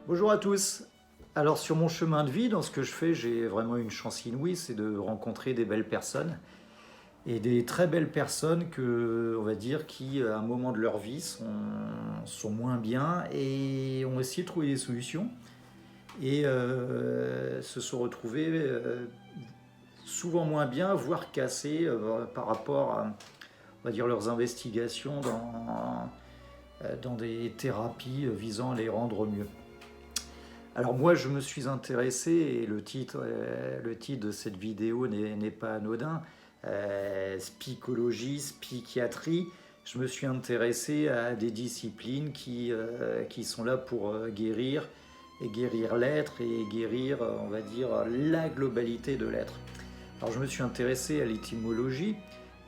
Bonjour à tous. Alors sur mon chemin de vie, dans ce que je fais, j'ai vraiment une chance inouïe, c'est de rencontrer des belles personnes et des très belles personnes que, on va dire, qui à un moment de leur vie sont moins bien et ont essayé de trouver des solutions et se sont retrouvés souvent moins bien, voire cassés par rapport à, on va dire, leurs investigations dans des thérapies visant à les rendre mieux. Alors moi, je me suis intéressé, et le titre de cette vidéo n'est pas anodin, psychologie, psychiatrie. Je me suis intéressé à des disciplines qui sont là pour guérir, et guérir l'être, et guérir, on va dire, la globalité de l'être. Alors je me suis intéressé à l'étymologie,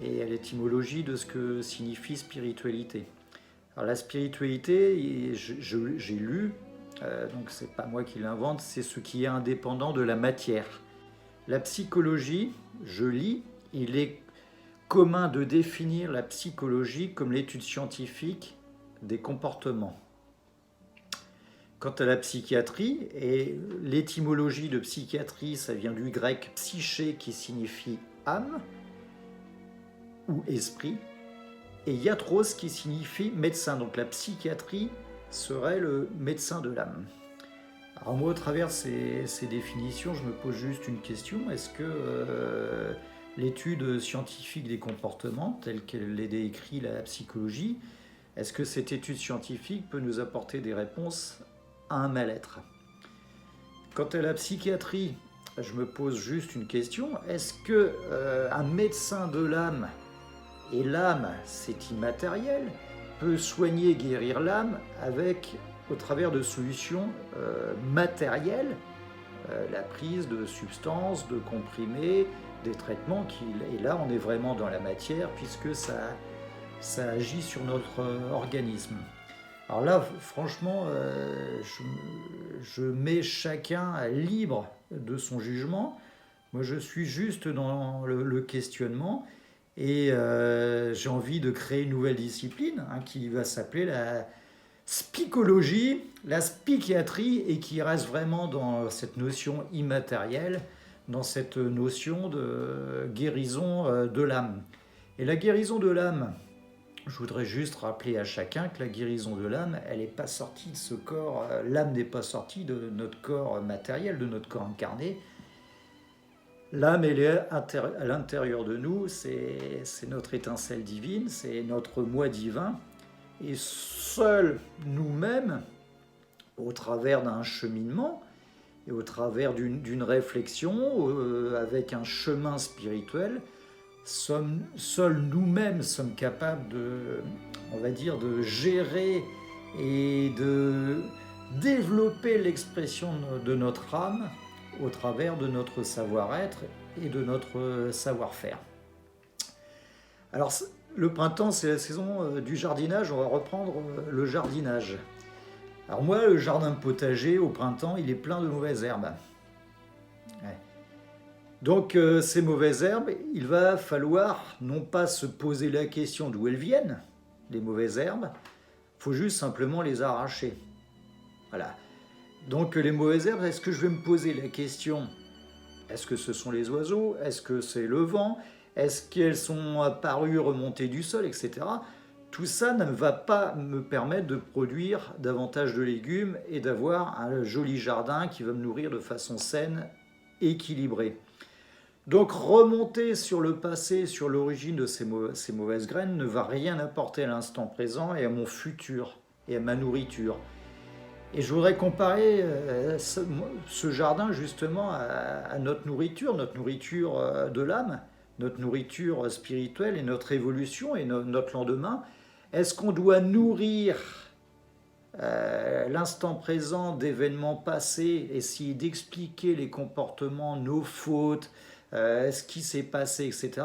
et à l'étymologie de ce que signifie spiritualité. Alors la spiritualité, j'ai lu, donc c'est pas moi qui l'invente, c'est ce qui est indépendant de la matière. La psychologie, je lis, il est commun de définir la psychologie comme l'étude scientifique des comportements. Quant à la psychiatrie, et l'étymologie de psychiatrie, ça vient du grec psyché qui signifie âme ou esprit, et iatros qui signifie médecin. Donc la psychiatrie serait le médecin de l'âme. Alors moi, au travers de ces définitions, je me pose juste une question. Est-ce que l'étude scientifique des comportements, telle qu'elle est décrite la psychologie, est-ce que cette étude scientifique peut nous apporter des réponses à un mal-être? Quant à la psychiatrie, je me pose juste une question. Est-ce que un médecin de l'âme, et l'âme c'est immatériel, peut soigner, guérir l'âme au travers de solutions matérielles, la prise de substances, de comprimés, des traitements, et là on est vraiment dans la matière puisque ça agit sur notre organisme. Alors là, franchement, je mets chacun libre de son jugement. Moi, je suis juste dans le questionnement et j'ai envie de créer une nouvelle discipline qui va s'appeler la spicologie, la psychiatrie, et qui reste vraiment dans cette notion immatérielle, dans cette notion de guérison de l'âme. Et la guérison de l'âme, je voudrais juste rappeler à chacun que la guérison de l'âme, elle n'est pas sortie de ce corps, l'âme n'est pas sortie de notre corps matériel, de notre corps incarné. L'âme, elle est à l'intérieur de nous, c'est notre étincelle divine, c'est notre moi divin. Et seuls nous-mêmes, au travers d'un cheminement et au travers d'une réflexion, avec un chemin spirituel, seuls nous-mêmes sommes capables on va dire, de gérer et de développer l'expression de notre âme au travers de notre savoir-être et de notre savoir-faire. Alors, le printemps, c'est la saison du jardinage. On va reprendre le jardinage. Alors moi, le jardin potager, au printemps, il est plein de mauvaises herbes. Ouais. Donc ces mauvaises herbes, il va falloir non pas se poser la question d'où elles viennent, les mauvaises herbes, il faut juste simplement les arracher. Voilà. Donc les mauvaises herbes, est-ce que je vais me poser la question, est-ce que ce sont les oiseaux, est-ce que c'est le vent, est-ce qu'elles sont apparues remontées du sol, etc. Tout ça ne va pas me permettre de produire davantage de légumes et d'avoir un joli jardin qui va me nourrir de façon saine, équilibrée. Donc remonter sur le passé, sur l'origine de ces mauvaises graines ne va rien apporter à l'instant présent et à mon futur et à ma nourriture. Et je voudrais comparer ce jardin justement à notre nourriture de l'âme, notre nourriture spirituelle et notre évolution et notre lendemain. Est-ce qu'on doit nourrir l'instant présent d'événements passés, essayer d'expliquer les comportements, nos fautes, ce qui s'est passé, etc.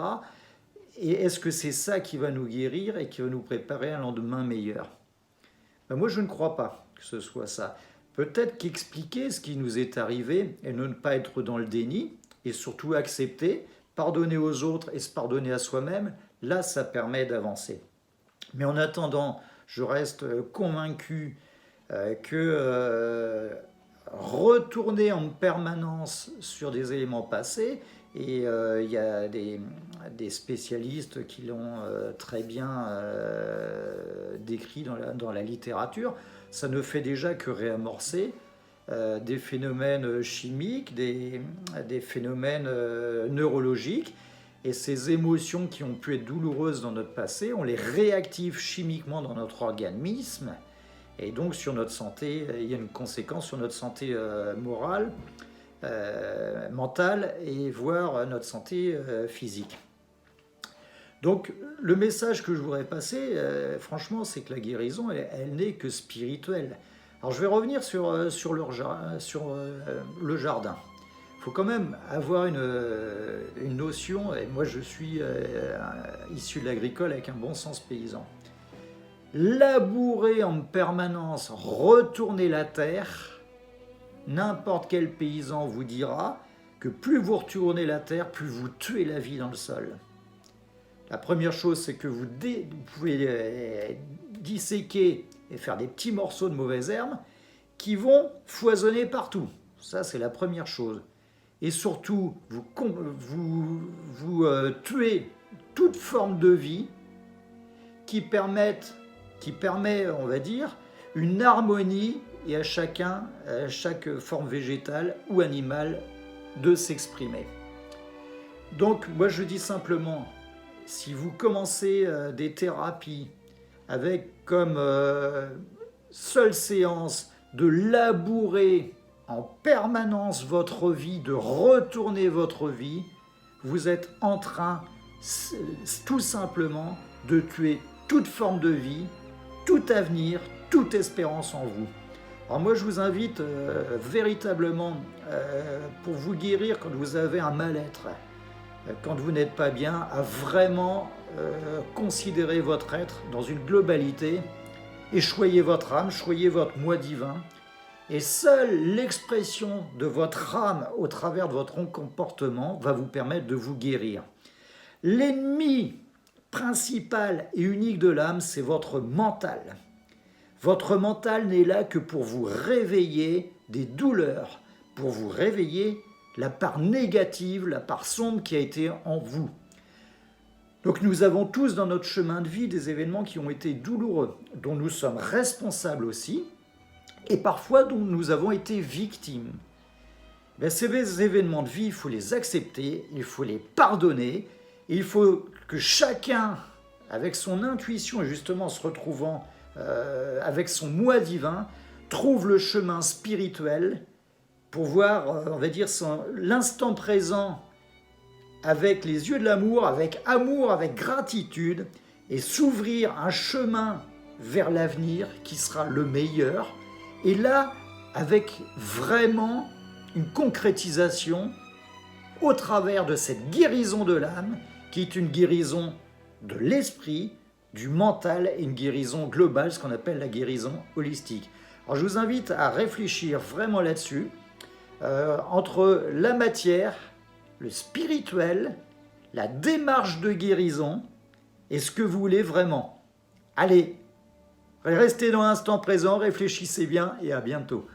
Et est-ce que c'est ça qui va nous guérir et qui va nous préparer un lendemain meilleur? Ben moi, je ne crois pas que ce soit ça. Peut-être qu'expliquer ce qui nous est arrivé et ne pas être dans le déni, et surtout accepter, pardonner aux autres et se pardonner à soi-même, là, ça permet d'avancer. Mais en attendant, je reste convaincu retourner en permanence sur des éléments passés, et il y a des spécialistes qui l'ont très bien décrit dans la littérature, ça ne fait déjà que réamorcer des phénomènes chimiques, des phénomènes neurologiques, et ces émotions qui ont pu être douloureuses dans notre passé, on les réactive chimiquement dans notre organisme, et donc sur notre santé, il y a une conséquence sur notre santé morale, mentale, et voire notre santé physique. Donc le message que je voudrais passer, franchement, c'est que la guérison, elle n'est que spirituelle. Alors je vais revenir sur le jardin. Il faut quand même avoir une notion, et moi je suis issu de l'agricole avec un bon sens paysan. Labourer en permanence, retourner la terre, n'importe quel paysan vous dira que plus vous retournez la terre, plus vous tuez la vie dans le sol. La première chose, c'est que vous pouvez disséquer et faire des petits morceaux de mauvaises herbes qui vont foisonner partout. Ça, c'est la première chose. Et surtout, vous tuez toute forme de vie qui permet, on va dire, une harmonie et à chaque forme végétale ou animale de s'exprimer. Donc, moi, je dis simplement, si vous commencez des thérapies avec comme seule séance de labourer en permanence votre vie, de retourner votre vie, vous êtes en train tout simplement de tuer toute forme de vie, tout avenir, toute espérance en vous. Alors moi je vous invite véritablement pour vous guérir quand vous avez un mal-être, quand vous n'êtes pas bien, à vraiment considérer votre être dans une globalité et choyez votre âme, choyez votre moi divin. Et seule l'expression de votre âme au travers de votre comportement va vous permettre de vous guérir. L'ennemi principal et unique de l'âme, c'est votre mental. Votre mental n'est là que pour vous réveiller des douleurs, pour vous réveiller la part négative, la part sombre qui a été en vous. Donc nous avons tous dans notre chemin de vie des événements qui ont été douloureux, dont nous sommes responsables aussi, et parfois dont nous avons été victimes. Ces événements de vie, il faut les accepter, il faut les pardonner, et il faut que chacun, avec son intuition et justement en se retrouvant avec son moi divin, trouve le chemin spirituel pour voir, on va dire, l'instant présent avec les yeux de l'amour, avec amour, avec gratitude, et s'ouvrir un chemin vers l'avenir qui sera le meilleur. Et là, avec vraiment une concrétisation au travers de cette guérison de l'âme, qui est une guérison de l'esprit, du mental, et une guérison globale, ce qu'on appelle la guérison holistique. Alors je vous invite à réfléchir vraiment là-dessus, entre la matière, le spirituel, la démarche de guérison, et ce que vous voulez vraiment. Allez, restez dans l'instant présent, réfléchissez bien et à bientôt.